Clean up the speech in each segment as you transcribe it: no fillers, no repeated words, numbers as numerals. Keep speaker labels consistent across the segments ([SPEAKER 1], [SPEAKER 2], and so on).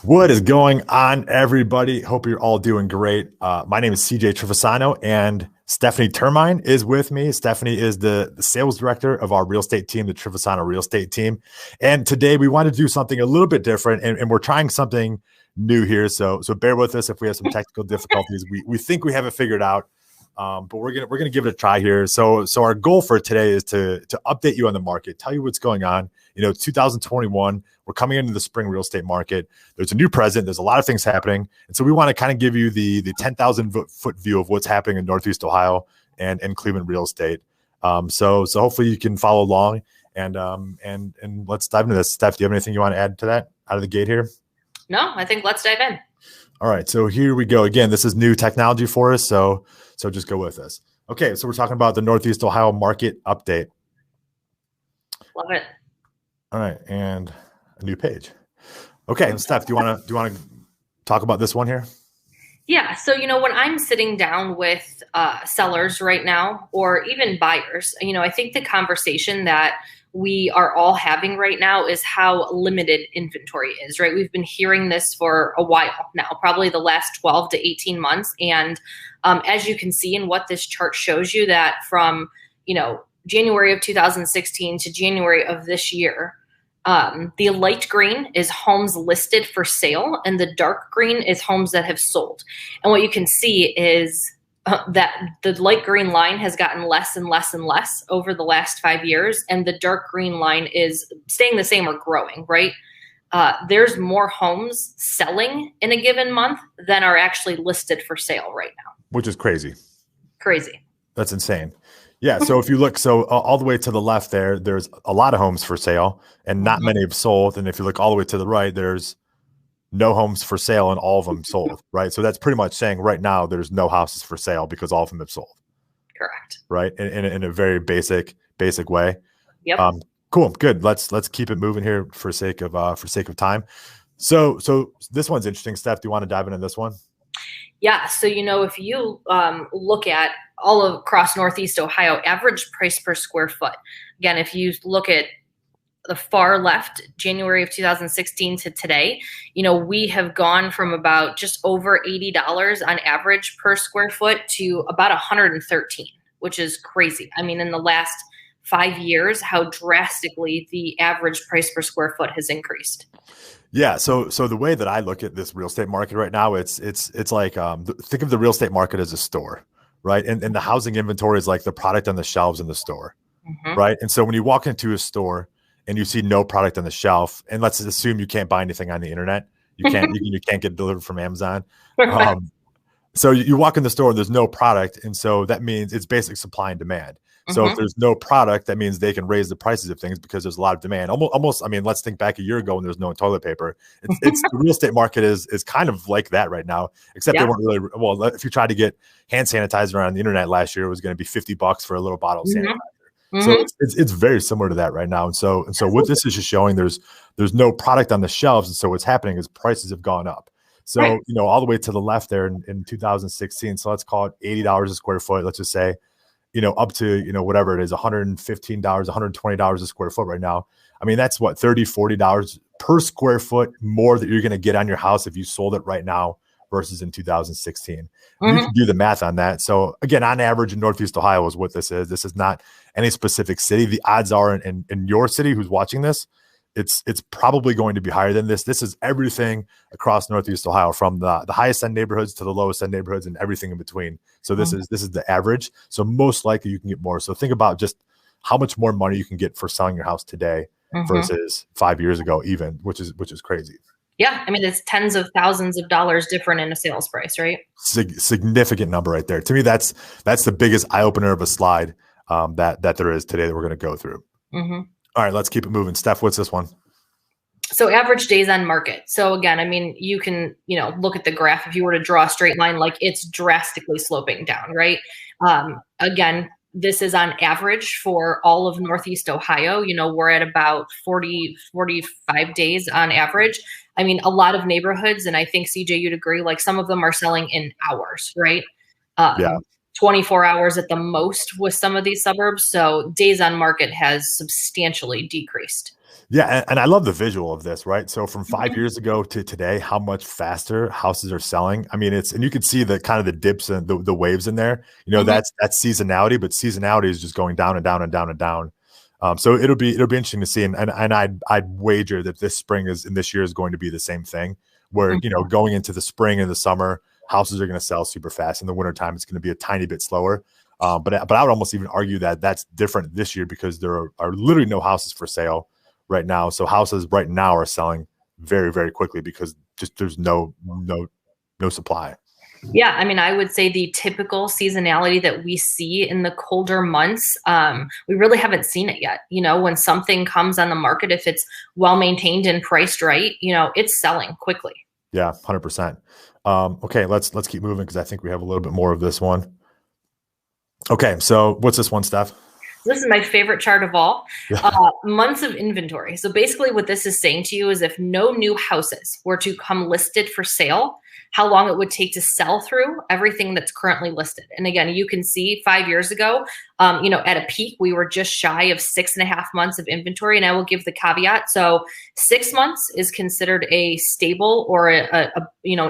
[SPEAKER 1] What is going on, everybody? Hope you're all doing great. My name is CJ Trevasano, and Stephanie Termine is with me. Stephanie is the sales director of our real estate team, the Trevasano real estate team. And today we want to do something a little bit different, and we're trying something new here. So bear with us if we have some technical difficulties. We think we have it figured out, but we're gonna give it a try here. So our goal for today is to update you on the market, tell you what's going on. 2021, we're coming into the spring real estate market. There's a new president. There's a lot of things happening. And so we want to kind of give you the 10,000 foot view of what's happening in Northeast Ohio and Cleveland real estate. So hopefully you can follow along and let's dive into this. Steph, do you have anything you want to add to that out of the gate here?
[SPEAKER 2] No, I think let's dive in.
[SPEAKER 1] All right. So here we go. Again, this is new technology for us. So just go with us. Okay. So we're talking about the Northeast Ohio market update.
[SPEAKER 2] Love it.
[SPEAKER 1] All right. And a new page. Okay, Steph, do you want to talk about this one here?
[SPEAKER 2] Yeah. So, when I'm sitting down with sellers right now, or even buyers, I think the conversation that we are all having right now is how limited inventory is, right? We've been hearing this for a while now, probably the last 12 to 18 months. And as you can see in what this chart shows you, that from, January of 2016 to January of this year, the light green is homes listed for sale, and the dark green is homes that have sold. And what you can see is that the light green line has gotten less and less and less over the last 5 years, and the dark green line is staying the same or growing, right? There's more homes selling in a given month than are actually listed for sale right now.
[SPEAKER 1] Which is crazy.
[SPEAKER 2] Crazy.
[SPEAKER 1] That's insane. Yeah. So if you look, all the way to the left there's a lot of homes for sale and not many have sold. And if you look all the way to the right, there's no homes for sale and all of them sold, right? So that's pretty much saying right now there's no houses for sale because all of them have sold.
[SPEAKER 2] Correct.
[SPEAKER 1] Right. In a very basic way.
[SPEAKER 2] Yep.
[SPEAKER 1] Cool. Good. Let's keep it moving here for sake of time. So this one's interesting. Steph, do you want to dive into this one?
[SPEAKER 2] Yeah. So, if you look at all across Northeast Ohio, average price per square foot, again, if you look at the far left, January of 2016 to today, we have gone from about just over $80 on average per square foot to about 113, which is crazy. I mean, in the last 5 years, how drastically the average price per square foot has increased.
[SPEAKER 1] Yeah. So the way that I look at this real estate market right now, it's like, think of the real estate market as a store, right? And the housing inventory is like the product on the shelves in the store, right? And so when you walk into a store and you see no product on the shelf, and let's assume you can't buy anything on the internet, you can't get delivered from Amazon. So you walk in the store and there's no product. And so that means it's basic supply and demand. So if there's no product, that means they can raise the prices of things because there's a lot of demand. Almost. I mean, let's think back a year ago when there's no toilet paper. It's the real estate market is kind of like that right now, except they weren't really well. If you tried to get hand sanitizer on the internet last year, it was going to be $50 for a little bottle of sanitizer. So it's very similar to that right now. And so what this is just showing, there's no product on the shelves, and so what's happening is prices have gone up. So all the way to the left there in 2016. So let's call it $80 a square foot. Let's just say. Up to, whatever it is, $115, $120 a square foot right now. I mean, that's what, $30, $40 per square foot more that you're going to get on your house if you sold it right now versus in 2016. You can do the math on that. So again, on average in Northeast Ohio is what this is. This is not any specific city. The odds are in your city who's watching this, it's probably going to be higher than this. This is everything across Northeast Ohio, from the highest end neighborhoods to the lowest end neighborhoods and everything in between. So this is the average. So most likely you can get more. So think about just how much more money you can get for selling your house today versus 5 years ago, even, which is crazy.
[SPEAKER 2] Yeah. I mean, it's tens of thousands of dollars different in a sales price, right?
[SPEAKER 1] Significant number right there. To me, that's the biggest eye opener of a slide that there is today that we're going to go through. All right, let's keep it moving. Steph, what's this one?
[SPEAKER 2] So average days on market. So again, I mean, you can, look at the graph. If you were to draw a straight line, like it's drastically sloping down, right? Again, this is on average for all of Northeast Ohio. We're at about 40, 45 days on average. I mean, a lot of neighborhoods, and I think CJ, you'd agree, like some of them are selling in hours, right? 24 hours at the most with some of these suburbs. So days on market has substantially decreased.
[SPEAKER 1] Yeah, and I love the visual of this, right? So from 5 years ago to today, how much faster houses are selling. I mean, and you can see the kind of the dips and the waves in there. That's seasonality, but seasonality is just going down and down and down and down. So it'll be interesting to see, and I'd wager that this year is going to be the same thing, where going into the spring and the summer, houses are going to sell super fast. In the wintertime, it's going to be a tiny bit slower. But I would almost even argue that that's different this year because there are literally no houses for sale right now. So houses right now are selling very, very quickly because just there's no supply.
[SPEAKER 2] Yeah, I mean, I would say the typical seasonality that we see in the colder months, we really haven't seen it yet. When something comes on the market, if it's well maintained and priced right, it's selling quickly.
[SPEAKER 1] Yeah, 100%. Okay, let's keep moving because I think we have a little bit more of this one. Okay, so what's this one, Steph?
[SPEAKER 2] This is my favorite chart of all. Months of inventory. So basically what this is saying to you is if no new houses were to come listed for sale, how long it would take to sell through everything that's currently listed. And again, you can see 5 years ago, at a peak, we were just shy of 6.5 months of inventory. And I will give the caveat. So 6 months is considered a stable or a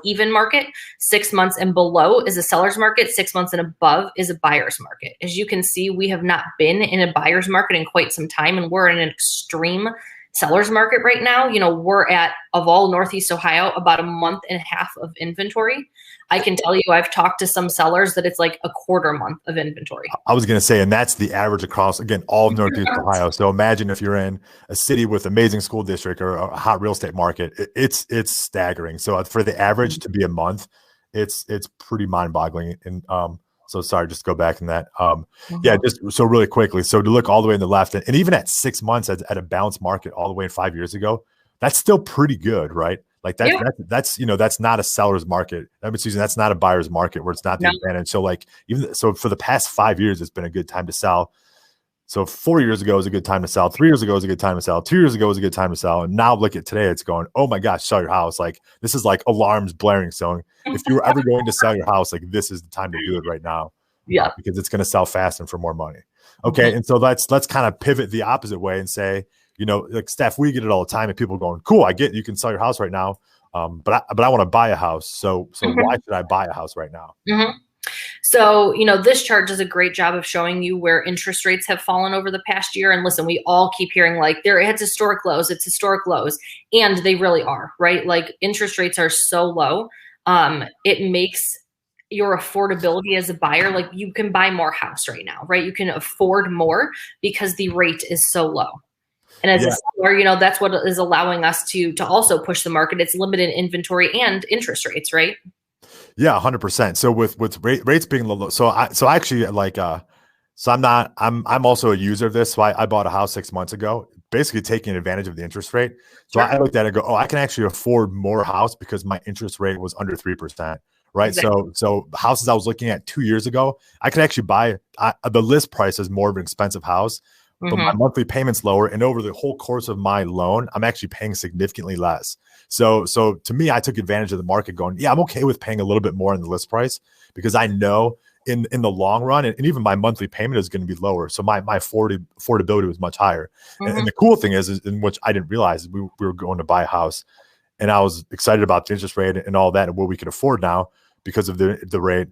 [SPEAKER 2] even market. 6 months and below is a seller's market. 6 months and above is a buyer's market. As you can see, we have not been in a buyer's market in quite some time, and we're in an extreme seller's market right now. We're at, of all Northeast Ohio, about 1.5 months of inventory. I can tell you, I've talked to some sellers that it's like a quarter month of inventory.
[SPEAKER 1] I was going to say, and that's the average across, again, all of Northeast Ohio. So imagine if you're in a city with amazing school district or a hot real estate market, it's staggering. So for the average to be a month, it's pretty mind boggling. And so sorry, just go back in that. Yeah, just so really quickly. So to look all the way in the left, and even at 6 months at a balanced market all the way 5 years ago, that's still pretty good, right? Like that's not a seller's market. That's not a buyer's market where it's not the advantage. So for the past 5 years, it's been a good time to sell. So 4 years ago was a good time to sell. 3 years ago was a good time to sell. 2 years ago was a good time to sell. And now look at today, it's going, oh my gosh, sell your house. Like this is like alarms blaring. So if you were ever going to sell your house, like this is the time to do it right now.
[SPEAKER 2] Yeah.
[SPEAKER 1] Because it's going to sell fast and for more money. Okay. And so let's kind of pivot the opposite way and say, like Steph, we get it all the time and people going, cool, I get you can sell your house right now. But I want to buy a house. So why should I buy a house right now?
[SPEAKER 2] So, this chart does a great job of showing you where interest rates have fallen over the past year. And listen, we all keep hearing like it's historic lows, it's historic lows. And they really are, right? Like interest rates are so low. It makes your affordability as a buyer, like you can buy more house right now, right? You can afford more because the rate is so low. And as a seller, that's what is allowing us to also push the market. It's limited inventory and interest rates, right?
[SPEAKER 1] Yeah, 100%. So with rates being low, so actually like so I'm also a user of this. So I bought a house 6 months ago, basically taking advantage of the interest rate. So I looked at it and go, oh, I can actually afford more house because my interest rate was under 3%. Right. Exactly. So houses I was looking at 2 years ago, I could actually buy the list price is more of an expensive house, but my monthly payment's lower. And over the whole course of my loan, I'm actually paying significantly less. So to me, I took advantage of the market going, yeah, I'm okay with paying a little bit more in the list price because I know in the long run, and even my monthly payment is going to be lower. So my affordability was much higher. And the cool thing is in which I didn't realize we were going to buy a house and I was excited about the interest rate and all that and what we could afford now because of the rate.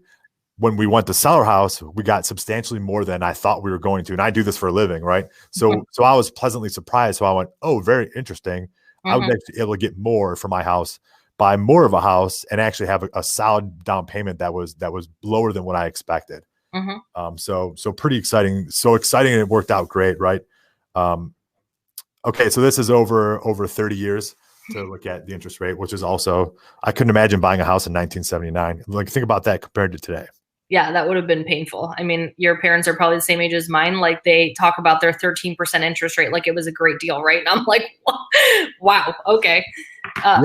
[SPEAKER 1] When we went to sell our house, we got substantially more than I thought we were going to. And I do this for a living, right? So I was pleasantly surprised. So I went, oh, very interesting. I was actually able to get more for my house, buy more of a house, and actually have a solid down payment that was lower than what I expected. So pretty exciting. So exciting, and it worked out great, right? Okay, so this is over 30 years to look at the interest rate, which is also, I couldn't imagine buying a house in 1979. Like, think about that compared to today.
[SPEAKER 2] Yeah, that would have been painful. I mean, your parents are probably the same age as mine. Like they talk about their 13% interest rate like it was a great deal, right? And I'm like, wow, okay.
[SPEAKER 1] I've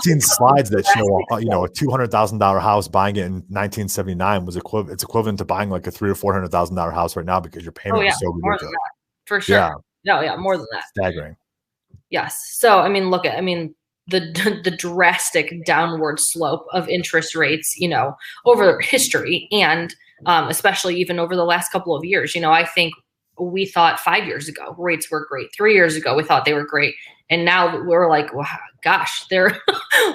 [SPEAKER 1] seen slides that show, a $200,000 house buying it in 1979 was it's equivalent to buying like a $300,000 or $400,000 house right now because your payment was so ridiculous.
[SPEAKER 2] For sure. Yeah, more than that.
[SPEAKER 1] Staggering.
[SPEAKER 2] Yes. So, the drastic downward slope of interest rates, over history. And especially even over the last couple of years. I think we thought 5 years ago rates were great. 3 years ago, we thought they were great. And now we're like, well, gosh, they're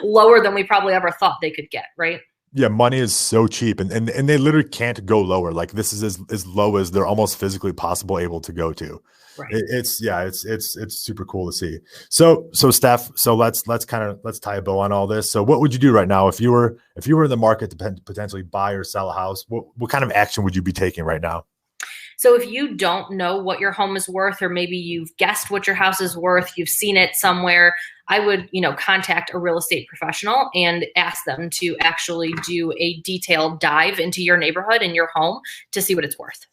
[SPEAKER 2] lower than we probably ever thought they could get, right?
[SPEAKER 1] Yeah, money is so cheap, and they literally can't go lower. Like this is as low as they're almost physically able to go to.
[SPEAKER 2] Right.
[SPEAKER 1] It's super cool to see. So Steph, so let's tie a bow on all this. So what would you do right now if you were in the market to potentially buy or sell a house? What kind of action would you be taking right now?
[SPEAKER 2] So if you don't know what your home is worth, or maybe you've guessed what your house is worth, you've seen it somewhere, I would, contact a real estate professional and ask them to actually do a detailed dive into your neighborhood and your home to see what it's worth.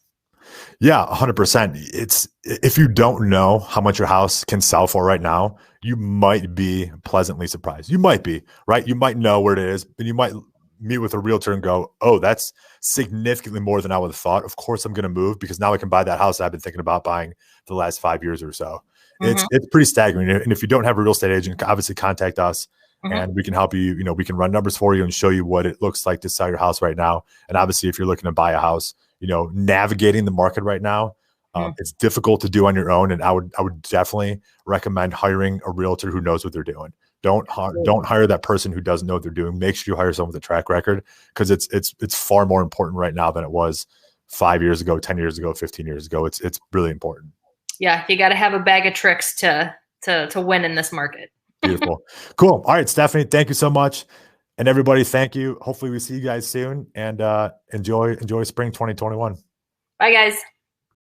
[SPEAKER 1] Yeah, 100%. If you don't know how much your house can sell for right now, you might be pleasantly surprised. You might be, right? You might know where it is, and you might meet with a realtor and go, oh, that's significantly more than I would have thought. Of course, I'm going to move because now I can buy that house I've been thinking about buying for the last 5 years or so. Mm-hmm. It's pretty staggering. And if you don't have a real estate agent, obviously contact us. Mm-hmm. And we can help you. We can run numbers for you and show you what it looks like to sell your house right now. And obviously, if you're looking to buy a house, navigating the market right now, it's difficult to do on your own. And I would definitely recommend hiring a realtor who knows what they're doing. Don't hire that person who doesn't know what they're doing. Make sure you hire someone with a track record, because it's far more important right now than it was 5 years ago, 10 years ago, 15 years ago. It's really important.
[SPEAKER 2] Yeah, you got to have a bag of tricks to win in this market.
[SPEAKER 1] Beautiful. Cool. All right, Stephanie, thank you so much. And everybody, thank you. Hopefully we see you guys soon, and enjoy spring 2021.
[SPEAKER 2] Bye, guys.